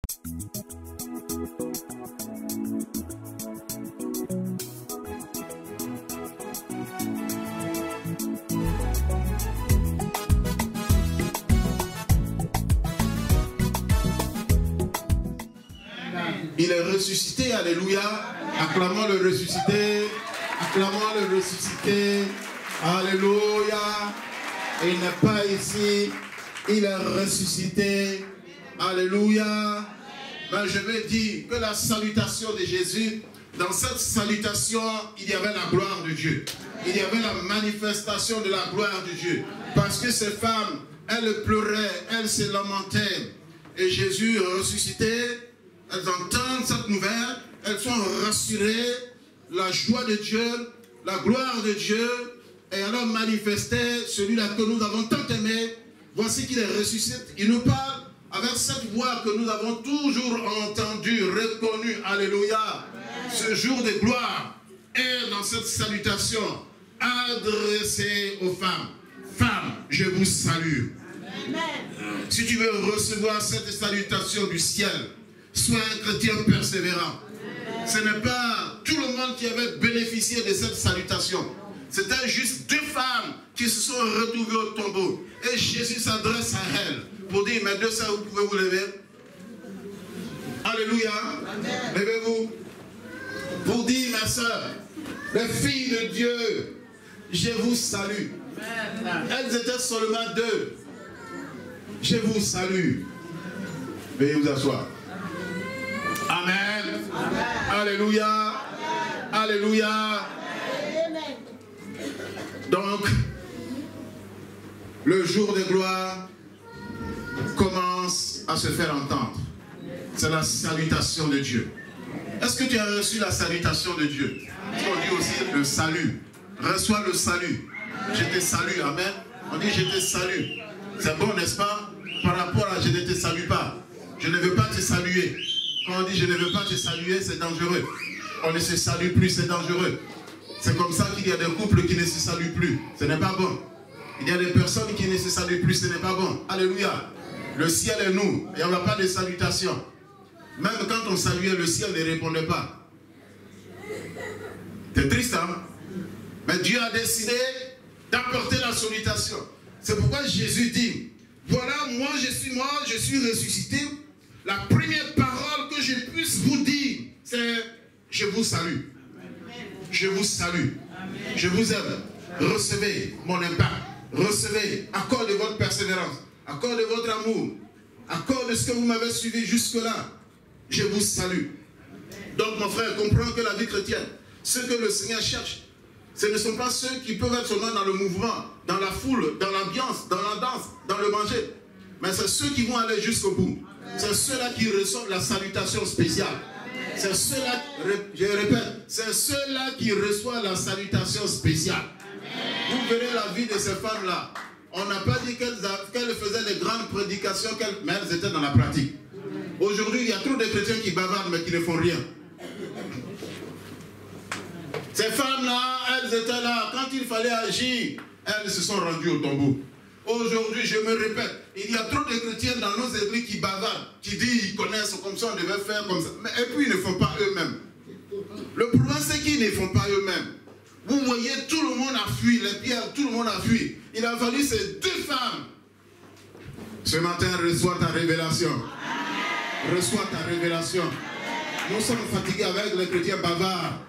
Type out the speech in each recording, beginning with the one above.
Il est ressuscité, alléluia. Acclamons le ressuscité. Acclamons le ressuscité. Alléluia. Il n'est pas ici. Il est ressuscité. Alléluia. Ben, je vais dire que la salutation de Jésus, dans cette salutation, il y avait la gloire de Dieu. Il y avait la manifestation de la gloire de Dieu. Parce que ces femmes, elles pleuraient, elles se lamentaient. Et Jésus ressuscité, elles entendent cette nouvelle, elles sont rassurées, la joie de Dieu, la gloire de Dieu, et alors manifestait celui-là que nous avons tant aimé. Voici qu'il est ressuscité. Il nous parle avec cette voix que nous avons toujours entendue, reconnue. Alléluia. Ce jour de gloire est dans cette salutation adressée aux femmes. Femmes, je vous salue. Amen. Si tu veux recevoir cette salutation du ciel, sois un chrétien persévérant. Ce n'est pas tout le monde qui avait bénéficié de cette salutation. C'était juste 2 femmes qui se sont retrouvées au tombeau. Et Jésus s'adresse à elles pour dire, mes 2 sœurs, vous pouvez vous lever. Alléluia. Levez-vous. Pour dire, mes sœurs, les filles de Dieu, je vous salue. Elles étaient seulement 2. Je vous salue. Veuillez vous asseoir. Amen. Amen. Alléluia. Amen. Alléluia. Amen. Donc, le jour de gloire commence à se faire entendre. C'est la salutation de Dieu. Est-ce que tu as reçu la salutation de Dieu? On dit aussi le salut. Reçois le salut. Je te salue. Amen. On dit je te salue. C'est bon, n'est-ce pas? Par rapport à je ne te salue pas. Je ne veux pas te saluer. Quand on dit je ne veux pas te saluer, c'est dangereux. On ne se salue plus, c'est dangereux. C'est comme ça qu'il y a des couples qui ne se saluent plus. Ce n'est pas bon. Il y a des personnes qui ne se saluent plus, ce n'est pas bon. Alléluia. Le ciel est nous. Il n'y a pas de salutation. Même quand on saluait, le ciel ne répondait pas. C'est triste, hein? Mais Dieu a décidé d'apporter la salutation. C'est pourquoi Jésus dit, voilà, moi je suis ressuscité. La première parole que je puisse vous dire, c'est je vous salue. Je vous salue. Je vous aime. Recevez mon impact. Recevez. Accorde votre persévérance. Accorde votre amour. Accorde ce que vous m'avez suivi jusque-là. Je vous salue. Donc mon frère, comprends que la vie chrétienne, ce que le Seigneur cherche, ce ne sont pas ceux qui peuvent être seulement dans le mouvement, dans la foule, dans l'ambiance, dans la danse, dans le manger. Mais c'est ceux qui vont aller jusqu'au bout. C'est ceux-là qui reçoivent la salutation spéciale. C'est ceux-là, je répète, c'est ceux-là qui reçoivent la salutation spéciale. Vous verrez la vie de ces femmes-là. On n'a pas dit qu'elles faisaient des grandes prédications, mais elles étaient dans la pratique. Aujourd'hui, il y a trop de chrétiens qui bavardent mais qui ne font rien. Ces femmes-là, elles étaient là. Quand il fallait agir, elles se sont rendues au tombeau. Aujourd'hui, je me répète, il y a trop de chrétiens dans nos églises qui bavardent, qui disent qu'ils connaissent comme ça, on devait faire comme ça. Mais, et puis, ils ne font pas eux-mêmes. Le problème, c'est qu'ils ne font pas eux-mêmes. Vous voyez, tout le monde a fui, les pierres, tout le monde a fui. Il a fallu ces 2 femmes. Ce matin, reçois ta révélation. Reçois ta révélation. Nous sommes fatigués avec les chrétiens bavards.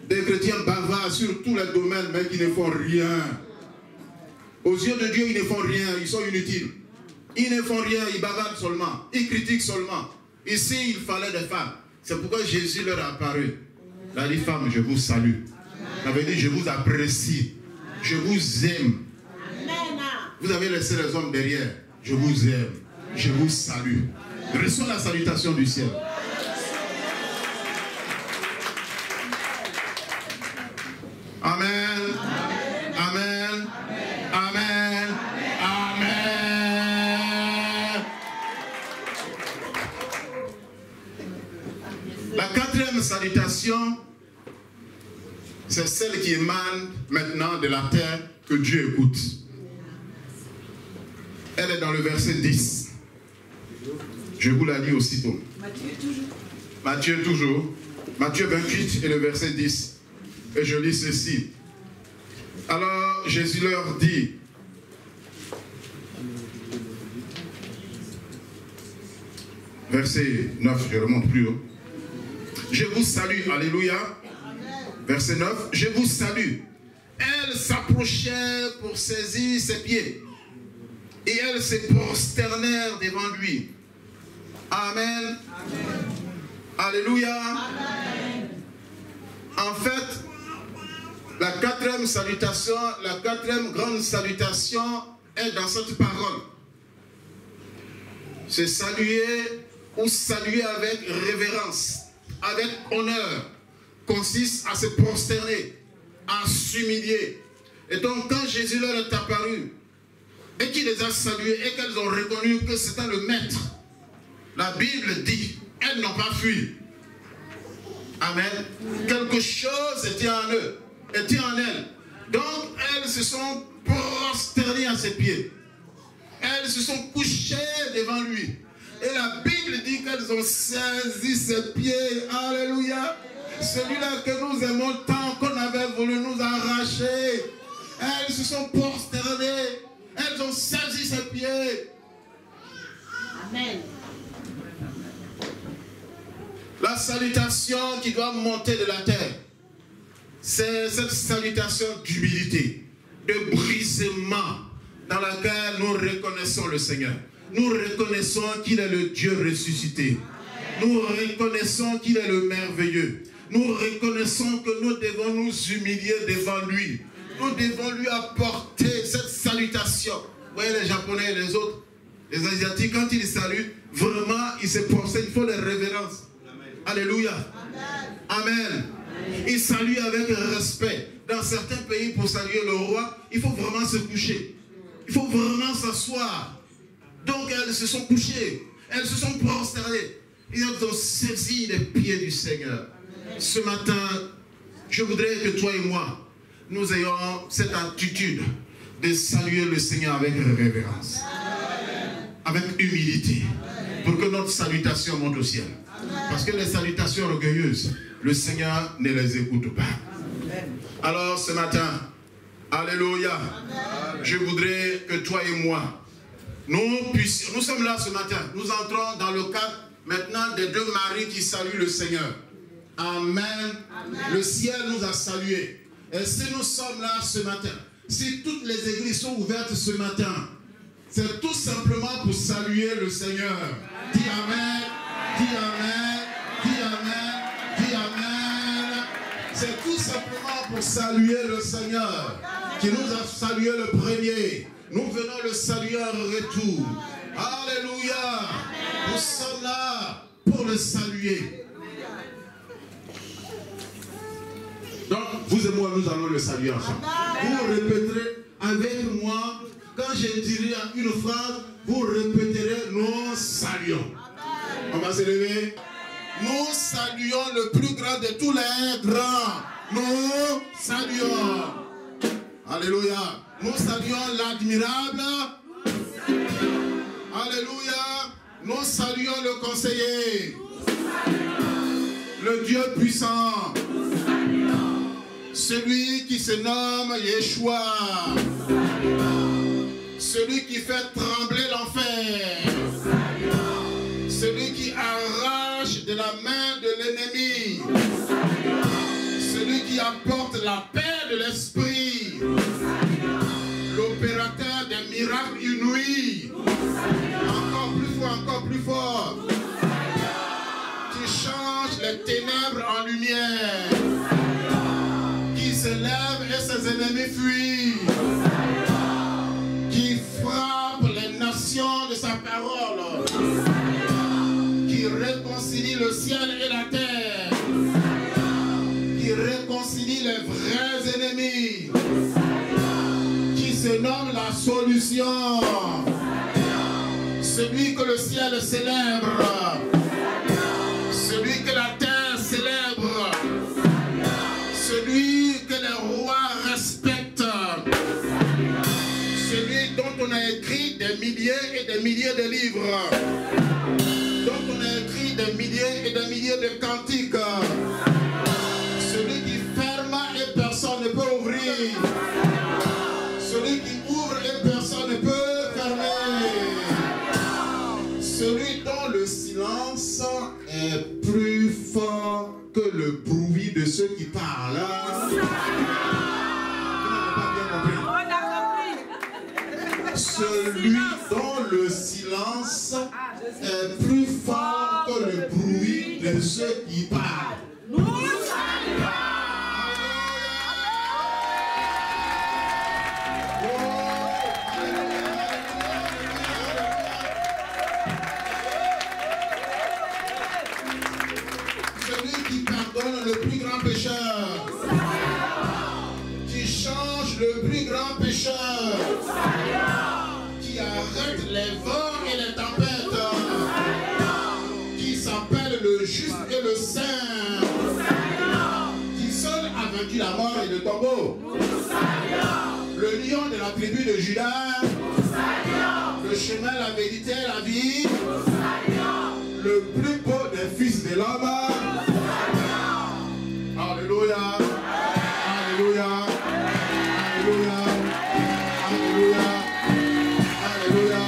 Des chrétiens bavards sur tous les domaines, mais qui ne font rien. Aux yeux de Dieu, ils ne font rien, ils sont inutiles. Ils ne font rien, ils bavardent seulement, ils critiquent seulement. Ici, il fallait des femmes. C'est pourquoi Jésus leur a apparu. Il a dit, femmes, je vous salue. Il avait dit, je vous apprécie. Je vous aime. Vous avez laissé les hommes derrière. Je vous aime. Je vous salue. Reçois la salutation du ciel. Amen. Amen. Amen. Amen. La 4e salutation, c'est celle qui émane maintenant de la terre que Dieu écoute. Elle est dans le verset 10. Je vous la lis aussitôt. Matthieu toujours. Matthieu toujours. Matthieu 28 et le verset 10. Et je lis ceci. Alors Jésus leur dit, verset 9, je remonte plus haut. Je vous salue, alléluia. Verset 9, je vous salue. Elle s'approchait pour saisir ses pieds. Et elles se prosternèrent devant lui. Amen. Amen. Alléluia. Amen. En fait, la quatrième salutation, la quatrième grande salutation est dans cette parole. C'est saluer ou saluer avec révérence, avec honneur, consiste à se prosterner, à s'humilier. Et donc quand Jésus leur est apparu et qu'il les a salués et qu'elles ont reconnu que c'était le maître, la Bible dit, elles n'ont pas fui. Amen. Quelque chose était en eux, était en elles. Donc elles se sont prosternées à ses pieds. Elles se sont couchées devant lui. Et la Bible dit qu'elles ont saisi ses pieds. Alléluia. Celui-là que nous aimons tant qu'on avait voulu nous arracher. Elles se sont prosternées. Elles ont saisi ses pieds. Amen. La salutation qui doit monter de la terre, c'est cette salutation d'humilité, de brisement dans laquelle nous reconnaissons le Seigneur. Nous reconnaissons qu'il est le Dieu ressuscité. Nous reconnaissons qu'il est le merveilleux. Nous reconnaissons que nous devons nous humilier devant lui. Nous devons lui apporter cette salutation. Vous voyez les Japonais et les autres, les Asiatiques, quand ils saluent, vraiment, ils se prosternent, il faut les révérences. Alléluia. Amen. Amen. Ils saluent avec respect. Dans certains pays, pour saluer le roi, il faut vraiment se coucher. Il faut vraiment s'asseoir. Donc elles se sont couchées. Elles se sont prosternées. Ils ont saisi les pieds du Seigneur. Ce matin, je voudrais que toi et moi, nous ayons cette attitude de saluer le Seigneur avec révérence. Avec humilité. Pour que notre salutation monte au ciel. Parce que les salutations orgueilleuses, le Seigneur ne les écoute pas. Alors ce matin, alléluia, je voudrais que toi et moi, nous sommes là ce matin, nous entrons dans le cadre maintenant des deux maris qui saluent le Seigneur. Amen. Amen. Le ciel nous a salués. Et si nous sommes là ce matin, si toutes les églises sont ouvertes ce matin, c'est tout simplement pour saluer le Seigneur. Dis Amen. Dis Amen, dis Amen, dis Amen. C'est tout simplement pour saluer le Seigneur qui nous a salué le premier. Nous venons le saluer en retour. Alléluia. Nous sommes là pour le saluer. Donc, vous et moi, nous allons le saluer ensemble. Vous répéterez avec moi, quand je dirai une phrase, vous répéterez, nous saluons. On va se lever. Nous saluons le plus grand de tous les grands. Nous saluons. Alléluia. Nous saluons l'admirable. Alléluia. Nous saluons le conseiller. Le Dieu puissant. Celui qui se nomme Yeshua. Celui qui fait trembler l'enfer. Celui qui arrache de la main de l'ennemi. Celui qui apporte la paix de l'esprit. L'opérateur des miracles inouïs. Encore plus fort, encore plus fort. Qui change les ténèbres en lumière. Qui se lève et ses ennemis fuient. Qui frappe les nations de sa parole. Qui réconcilie le ciel et la terre. Qui réconcilie les vrais ennemis. Qui se nomme la solution. Celui que le ciel célèbre. Celui que la terre célèbre. Celui que les rois respectent. Celui dont on a écrit des milliers et des milliers de livres. des milliers et des milliers de cantiques. Celui qui ferme et personne ne peut ouvrir. Celui qui ouvre et personne ne peut fermer. Celui dont le silence est plus fort que le bruit de ceux qui parlent. Celui dont le silence est plus fort que le bruit de ceux qui parlent. Celui qui pardonne le plus grand pécheur, qui change le plus grand pécheur, qui arrête les vents et les tempêtes, qui s'appelle le juste et le saint, qui seul a vaincu la mort et le tombeau, le lion de la tribu de Judas, le chemin, la vérité, la vie, le plus beau des fils de l'homme. Alléluia, alléluia, alléluia, alléluia. Alléluia,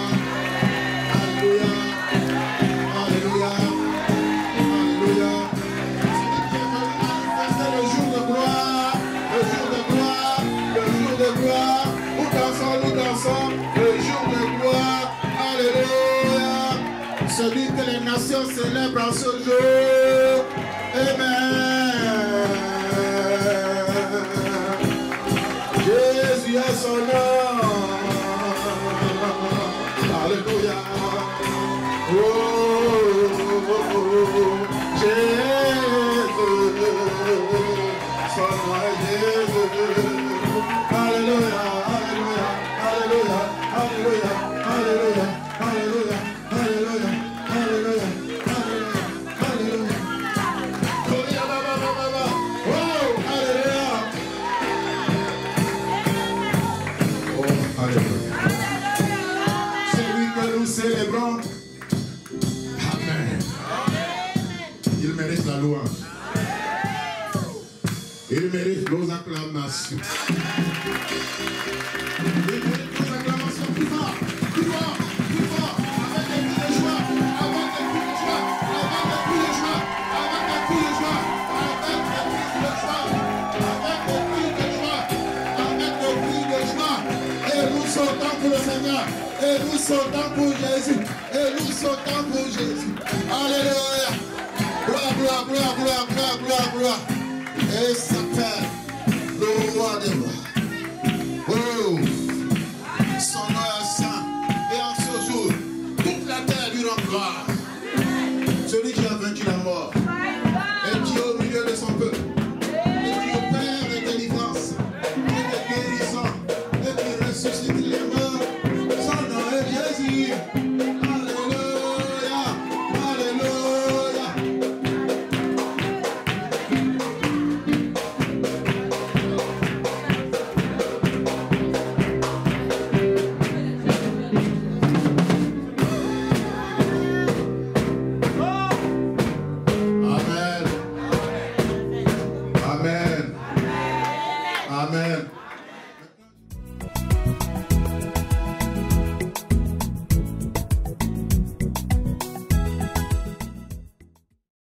alléluia, alléluia, alléluia. C'est le jour de gloire, le jour de gloire, le jour de gloire. Nous dansons, le jour de gloire. Alléluia. Celui que les nations célèbrent en ce jour. Amen. Jésus est son nom. Alléluia. Oh, oh, oh, oh. Jésus. Son nom est Jésus. Alléluia, alléluia, alléluia, alléluia, alléluia, alléluia, alléluia, alléluia, alléluia, alléluia. Oh, alléluia. Oh, alléluia. Nous célébrons. Amen. Il mérite la louange. Il mérite nos acclamations. Il mérite nos acclamations plus fort, plus fort, plus fort, avec des cris de joie, avec des cris de joie, avec des cris de joie, avec des cris de joie, avec des cris de joie, avec des cris de joie, avec des cris de joie. Et nous sautons pour le Seigneur. Et nous sautons pour Jésus. Et nous sautons pour Jésus. Alléluia. Gloire, gloire, gloire, gloire, gloire, gloire, gloire. Et ça.